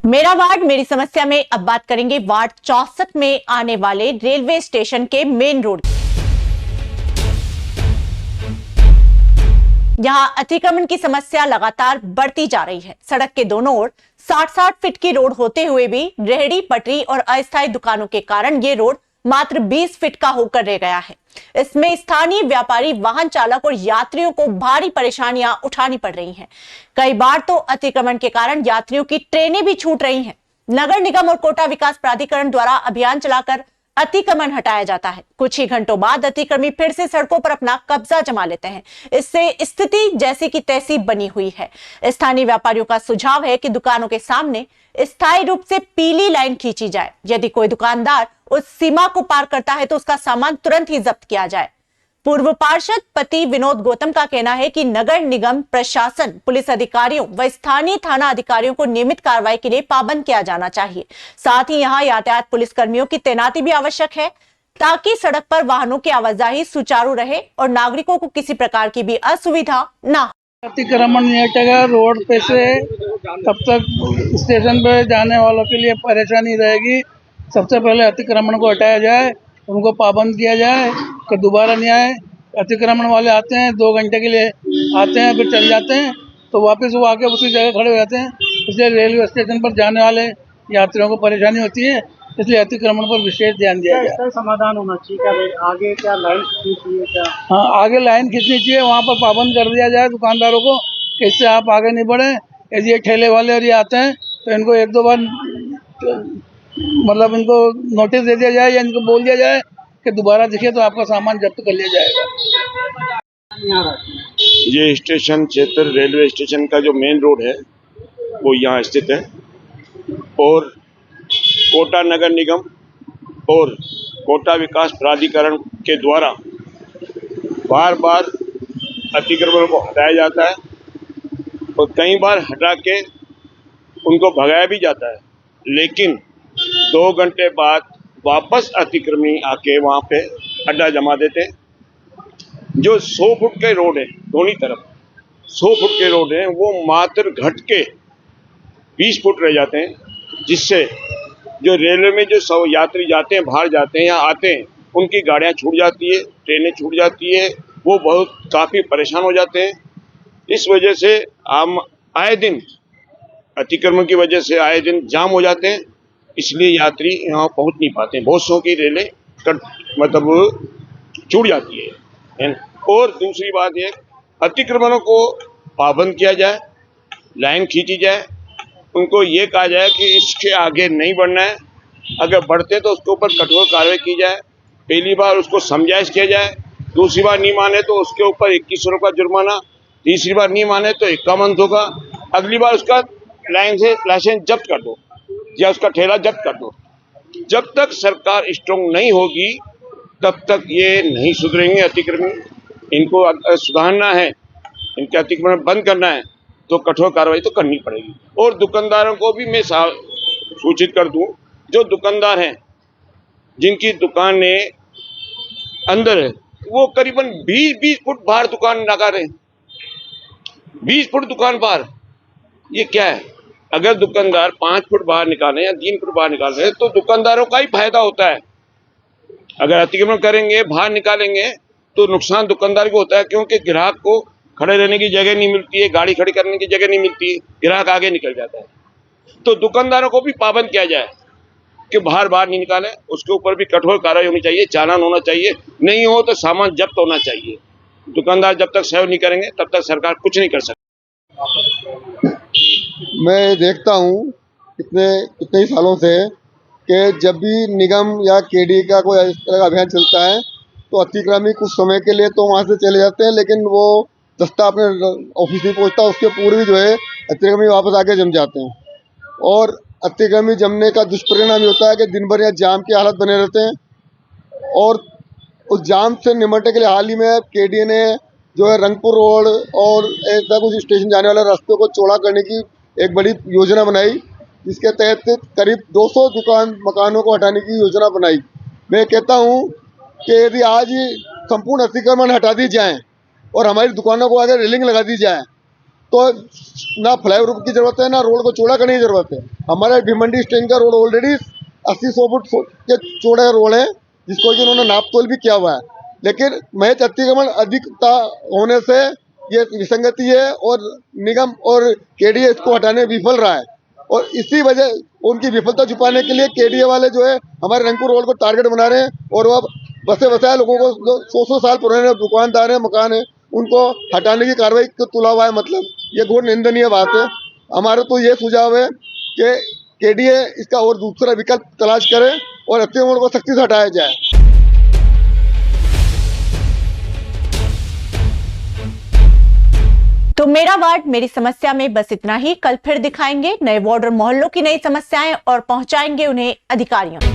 मेरा वार्ड मेरी समस्या में अब बात करेंगे वार्ड 64 में आने वाले रेलवे स्टेशन के मेन रोड। यहां अतिक्रमण की समस्या लगातार बढ़ती जा रही है। सड़क के दोनों ओर 60-60 फीट की रोड होते हुए भी रेहड़ी पटरी और अस्थायी दुकानों के कारण ये रोड मात्र 20 फीट का होकर रह गया है। इसमें स्थानीय व्यापारी, वाहन चालक और यात्रियों को भारी परेशानियां उठानी पड़ रही हैं। कई बार तो अतिक्रमण के कारण यात्रियों की ट्रेनें भी छूट रही हैं। नगर निगम और कोटा विकास प्राधिकरण द्वारा अभियान चलाकर अतिक्रमण हटाया जाता है। कुछ ही घंटों बाद अतिक्रमी फिर से सड़कों पर अपना कब्जा जमा लेते हैं। इससे स्थिति जैसी की तैसी बनी हुई है। स्थानीय व्यापारियों का सुझाव है कि दुकानों के सामने स्थायी रूप से पीली लाइन खींची जाए। यदि कोई दुकानदार उस सीमा को पार करता है तो उसका सामान तुरंत ही जब्त किया जाए। पूर्व पार्षद पति विनोद गौतम का कहना है कि नगर निगम प्रशासन, पुलिस अधिकारियों व स्थानीय थाना अधिकारियों को नियमित कार्रवाई के लिए पाबंद किया जाना चाहिए। साथ ही यहां यातायात पुलिस कर्मियों की तैनाती भी आवश्यक है ताकि सड़क पर वाहनों की आवाजाही सुचारू रहे और नागरिकों को किसी प्रकार की भी असुविधा न हो। अतिक्रमण नहीं हटेगा रोड पे से तब तक स्टेशन पे जाने वालों के लिए परेशानी रहेगी। सबसे पहले अतिक्रमण को हटाया जाए, उनको पाबंद किया जाए कि दोबारा नहीं आए। अतिक्रमण वाले आते हैं 2 घंटे के लिए आते हैं, फिर चल जाते हैं, तो वापस वो आके उसी जगह खड़े हो जाते हैं। इसलिए रेलवे स्टेशन पर जाने वाले यात्रियों को परेशानी होती है, इसलिए अतिक्रमण पर विशेष ध्यान दिया जाए। इसका समाधान होना चाहिए क्या? आगे क्या लाइन खींचनी चाहिए क्या? हाँ, आगे लाइन खींचनी चाहिए, वहाँ पर पाबंद कर दिया जाए दुकानदारों को कि इससे आप आगे नहीं बढ़े। यदि ये ठेले वाले और ये आते हैं तो इनको 1-2 बार मतलब इनको नोटिस दे दिया जाए या इनको बोल दिया जाए कि दोबारा दिखे तो आपका सामान जब्त कर लिया जाएगा। ये स्टेशन क्षेत्र रेलवे स्टेशन का जो मेन रोड है वो यहाँ स्थित है और कोटा नगर निगम और कोटा विकास प्राधिकरण के द्वारा बार बार अतिक्रमण को हटाया जाता है और कई बार हटा के उनको भगाया भी जाता है, लेकिन 2 घंटे बाद वापस अतिक्रमी आके वहाँ पे अड्डा जमा देते हैं। जो 100 फुट के रोड है, दोनों तरफ 100 फुट के रोड है, वो मात्र घट के 20 फुट रह जाते हैं, जिससे जो रेलवे में जो 100 यात्री जाते हैं, बाहर जाते हैं या आते हैं, उनकी गाड़ियाँ छूट जाती है, ट्रेनें छूट जाती है, वो बहुत काफ़ी परेशान हो जाते हैं। इस वजह से हम आए दिन अतिक्रमण की वजह से आए दिन जाम हो जाते हैं, इसलिए यात्री यहाँ पहुँच नहीं पाते हैं। बहुत सौ की रेलें मतलब छूट जाती है। और दूसरी बात ये, अतिक्रमणों को पाबंद किया जाए, लाइन खींची जाए, उनको ये कहा जाए कि इसके आगे नहीं बढ़ना है, अगर बढ़ते तो उसके ऊपर कठोर कार्रवाई की जाए। पहली बार उसको समझाइश किया जाए, दूसरी बार नहीं माने तो उसके ऊपर 2100 रुपये का जुर्माना, तीसरी बार नहीं माने तो 51 होगा, अगली बार उसका लाइसेंस जब्त कर दो या उसका ठेला जब्त कर दो। जब तक सरकार स्ट्रांग नहीं होगी तब तक ये नहीं सुधरेंगे अतिक्रमण। इनको सुधारना है, इनके अतिक्रमण बंद करना है तो कठोर कार्रवाई तो करनी पड़ेगी। और दुकानदारों को भी मैं सूचित कर दूं, जो दुकानदार हैं जिनकी दुकानें अंदर है, वो करीबन 20 फुट बाहर दुकान लगा रहे हैं। 20 फुट दुकान बाहर, ये क्या है? अगर दुकानदार 5 फुट बाहर निकालें या 3 फुट बाहर निकाल रहे हैं तो दुकानदारों का ही फायदा होता है। अगर अतिक्रमण करेंगे, बाहर निकालेंगे तो नुकसान दुकानदार को होता है, क्योंकि ग्राहक को खड़े रहने की जगह नहीं मिलती है, गाड़ी खड़ी करने की जगह नहीं मिलती है, ग्राहक आगे निकल जाता है। तो दुकानदारों को भी पाबंद किया जाए कि बाहर नहीं निकालें, उसके ऊपर भी कठोर कार्रवाई होनी चाहिए, चालान होना चाहिए, नहीं हो तो सामान जब्त होना चाहिए। दुकानदार जब तक सहयोग नहीं करेंगे तब तक सरकार कुछ नहीं कर सकती। मैं देखता हूँ कितने ही सालों से कि जब भी निगम या केडी का कोई इस तरह का अभियान चलता है तो अतिक्रमी कुछ समय के लिए तो वहाँ से चले जाते हैं, लेकिन वो दस्ता अपने ऑफिस नहीं पहुँचता, उसके पूर्व जो है अतिक्रमी वापस आके जम जाते हैं। और अतिक्रमी जमने का दुष्परिणाम ये होता है कि दिन भर यहाँ जाम की हालत बने रहते हैं। और उस जाम से निपटने के लिए हाल ही में केडी ने जो है रंगपुर रोड और ऐसा कुछ स्टेशन जाने वाले रास्तों को चौड़ा करने की एक बड़ी योजना बनाई, जिसके तहत करीब 200 मकानों को हटाने की योजना बनाई। मैं कहता हूं कि यदि आज संपूर्ण अतिक्रमण हटा दी जाए और हमारी दुकानों को अगर रेलिंग लगा दी जाए तो ना फ्लाईओवर की जरूरत है, ना रोड को चौड़ा करने की जरूरत है। हमारा भिवंडी स्टैंड का रोड ऑलरेडी 80-100 फुट के चौड़े रोड है, जिसको कि उन्होंने नाप तोल भी किया हुआ है, लेकिन महज अतिक्रमण अधिकता होने से ये विसंगति है और निगम और केडीए इसको हटाने में विफल रहा है। और इसी वजह उनकी विफलता छुपाने के लिए केडीए वाले जो है हमारे रंगपुर रोड को टारगेट बना रहे हैं और वो बसे बसाए लोगों को जो 100 साल पुराने दुकानदार हैं, मकान है, उनको हटाने की कार्रवाई को तुला हुआ है। मतलब ये घोर निंदनीय बात है। हमारा तो ये सुझाव है कि केडीए इसका और दूसरा विकल्प तलाश करे और अतिक्रमण को सख्ती से हटाया जाए। तो मेरा वार्ड मेरी समस्या में बस इतना ही। कल फिर दिखाएंगे नए वार्ड और मोहल्लों की नई समस्याएं और पहुंचाएंगे उन्हें अधिकारियों।